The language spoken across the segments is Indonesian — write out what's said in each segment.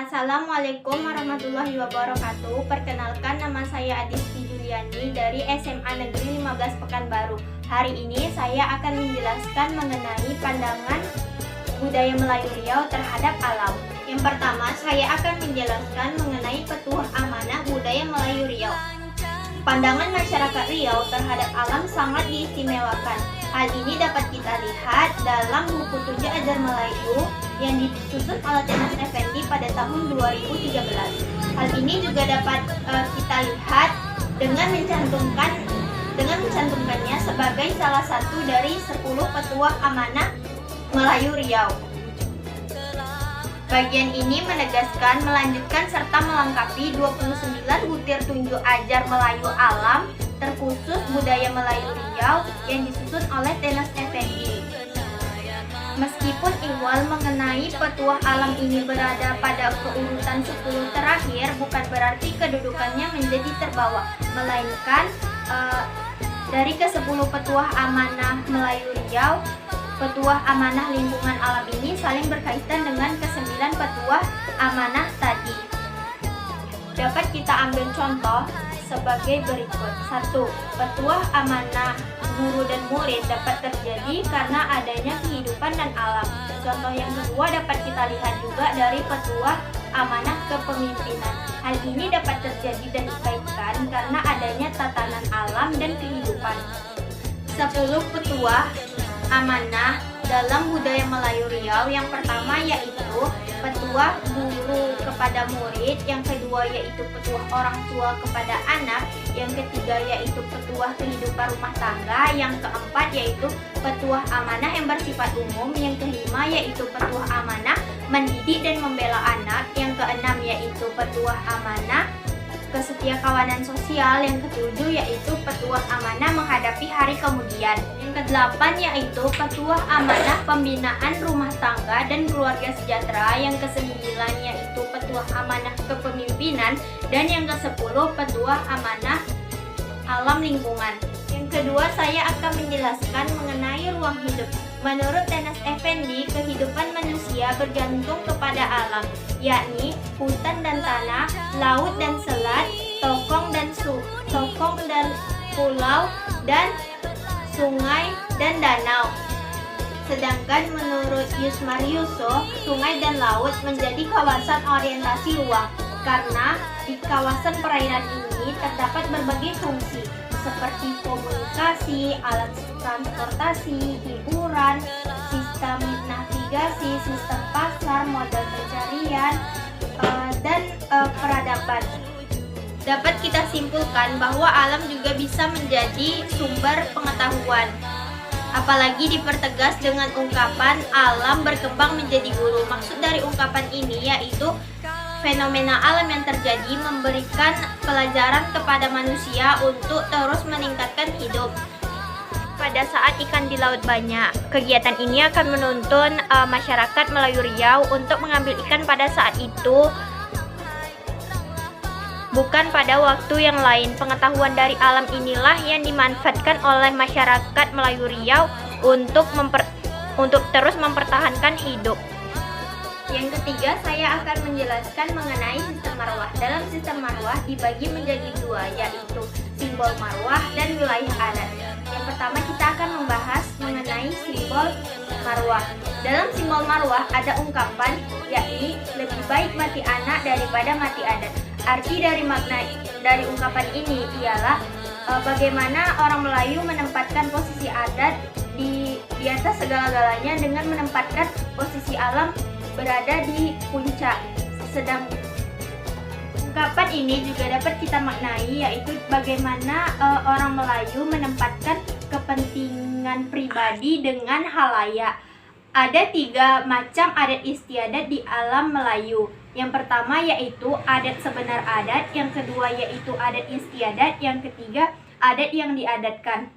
Assalamualaikum warahmatullahi wabarakatuh. Perkenalkan, nama saya Adisti Juliani dari SMA Negeri 15 Pekanbaru. Hari ini saya akan menjelaskan mengenai pandangan budaya Melayu Riau terhadap alam. Yang pertama, saya akan menjelaskan mengenai petuah amanah budaya Melayu Riau. Pandangan masyarakat Riau terhadap alam sangat diistimewakan. Hal ini dapat kita lihat dalam buku Tunjuk Ajar Melayu yang disusun oleh Tenas Effendi pada tahun 2013. Hal ini juga dapat kita lihat dengan mencantumkannya sebagai salah satu dari 10 petuah amanah Melayu Riau. Bagian ini menegaskan, melanjutkan serta melengkapi 29 butir tunjuk ajar Melayu alam terkhusus budaya Melayu Riau yang disusun oleh Tenas Effendi. Meskipun ihwal mengenai petuah alam ini berada pada keurutan 10 terakhir, bukan berarti kedudukannya menjadi terbawah, melainkan dari ke-10 petuah amanah Melayu Riau, petuah amanah lingkungan alam ini saling berkaitan dengan ke-9 petuah amanah tadi. Dapat kita ambil contoh sebagai berikut. 1. Petuah amanah guru dan murid dapat terjadi karena adanya kehidupan dan alam. Contoh yang kedua dapat kita lihat juga dari petuah amanah kepemimpinan. Hal ini dapat terjadi dan dikaitkan karena adanya tatanan alam dan kehidupan. 10 petuah amanah dalam budaya Melayu Riau. Yang pertama yaitu petuah guru kepada murid, yang kedua yaitu petuah orang tua kepada anak, yang ketiga yaitu petuah kehidupan rumah tangga, yang keempat yaitu petuah amanah yang bersifat umum, yang kelima yaitu petuah amanah mendidik dan membela anak, yang keenam yaitu petuah amanah kesetiakawanan sosial, yang ketujuh yaitu petuah amanah menghadapi hari kemudian, yang kedelapan yaitu petuah amanah pembinaan rumah tangga dan keluarga sejahtera, yang kesembilan yaitu petuah amanah kepemimpinan, dan yang kesepuluh petuah amanah alam lingkungan. Yang kedua, saya akan menjelaskan mengenai ruang hidup. Menurut Tenas Effendi, kehidupan manusia bergantung kepada alam, yakni hutan dan tanah, laut dan selat, tokong dan pulau, dan sungai dan danau. Sedangkan menurut Yusmar Yusof, sungai dan laut menjadi kawasan orientasi ruang, karena di kawasan perairan ini terdapat berbagai fungsi, seperti komunikasi, alat transportasi, hiburan, sistem navigasi, sistem pasar, modal pencarian, dan peradaban. Dapat kita simpulkan bahwa alam juga bisa menjadi sumber pengetahuan. Apalagi dipertegas dengan ungkapan alam berkembang menjadi guru. Maksud dari ungkapan ini yaitu fenomena alam yang terjadi memberikan pelajaran kepada manusia untuk terus meningkatkan hidup. Pada saat ikan di laut banyak, kegiatan ini akan menuntun masyarakat Melayu Riau untuk mengambil ikan pada saat itu, bukan pada waktu yang lain. Pengetahuan dari alam inilah yang dimanfaatkan oleh masyarakat Melayu Riau untuk terus mempertahankan hidup. Yang ketiga, saya akan menjelaskan mengenai sistem marwah. Dalam sistem marwah dibagi menjadi dua, yaitu simbol marwah dan wilayah adat. Yang pertama, kita akan membahas mengenai simbol marwah. Dalam simbol marwah ada ungkapan, yakni lebih baik mati anak daripada mati adat. Arti dari makna dari ungkapan ini ialah bagaimana orang Melayu menempatkan posisi adat di atas segala-galanya dengan menempatkan posisi alam berada di puncak. Sedang ungkapan ini juga dapat kita maknai yaitu bagaimana orang Melayu menempatkan kepentingan pribadi dengan halayak. Ada 3 macam adat istiadat di alam Melayu. Yang pertama yaitu adat sebenar adat, yang kedua yaitu adat istiadat, yang ketiga adat yang diadatkan.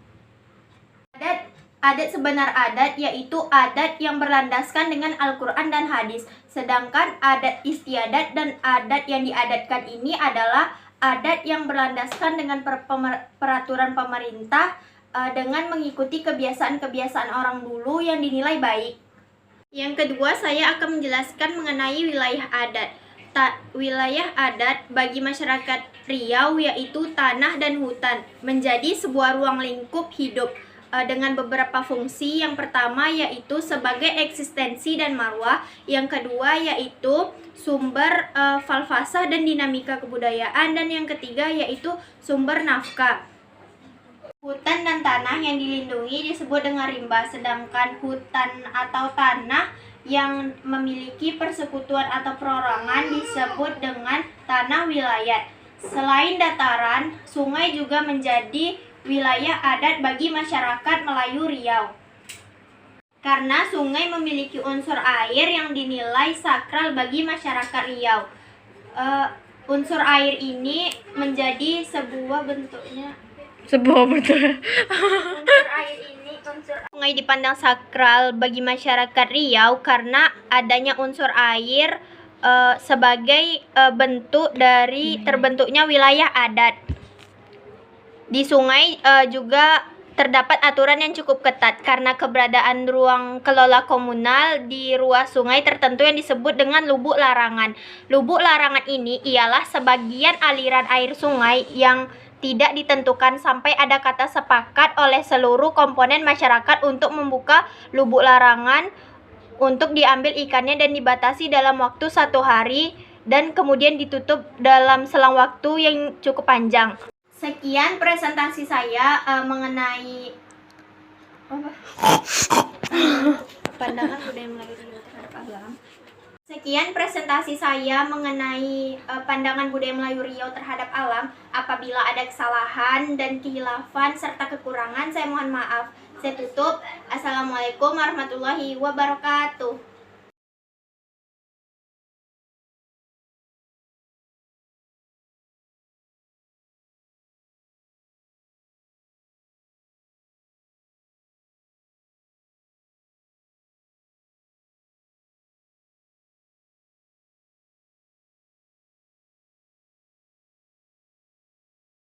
Adat sebenar adat yaitu adat yang berlandaskan dengan Al-Quran dan hadis. Sedangkan adat istiadat dan adat yang diadatkan ini adalah adat yang berlandaskan dengan peraturan pemerintah dengan mengikuti kebiasaan-kebiasaan orang dulu yang dinilai baik. Yang kedua, saya akan menjelaskan mengenai wilayah adat. wilayah adat bagi masyarakat Riau yaitu tanah dan hutan menjadi sebuah ruang lingkup hidup dengan beberapa fungsi. Yang pertama yaitu sebagai eksistensi dan marwah, yang kedua yaitu sumber falsafah dan dinamika kebudayaan, dan yang ketiga yaitu sumber nafkah. Hutan dan tanah yang dilindungi disebut dengan rimba, sedangkan hutan atau tanah yang memiliki persekutuan atau perorangan disebut dengan tanah wilayat. Selain dataran, sungai juga menjadi wilayah adat bagi masyarakat Melayu Riau. Karena sungai memiliki unsur air yang dinilai sakral bagi masyarakat Riau. Unsur air ini menjadi sebuah bentuknya. Unsur air ini, sungai dipandang sakral bagi masyarakat Riau karena adanya unsur air sebagai bentuk dari terbentuknya wilayah adat. Di sungai juga terdapat aturan yang cukup ketat karena keberadaan ruang kelola komunal di ruas sungai tertentu yang disebut dengan lubuk larangan. Lubuk larangan ini ialah sebagian aliran air sungai yang tidak ditentukan sampai ada kata sepakat oleh seluruh komponen masyarakat untuk membuka lubuk larangan untuk diambil ikannya dan dibatasi dalam waktu 1 hari dan kemudian ditutup dalam selang waktu yang cukup panjang. Sekian presentasi saya mengenai pandangan budaya Melayu Riau terhadap alam. Sekian presentasi saya mengenai pandangan budaya Melayu Riau terhadap alam. Apabila ada kesalahan dan kehilafan serta kekurangan, saya mohon maaf. Saya tutup. Assalamualaikum warahmatullahi wabarakatuh.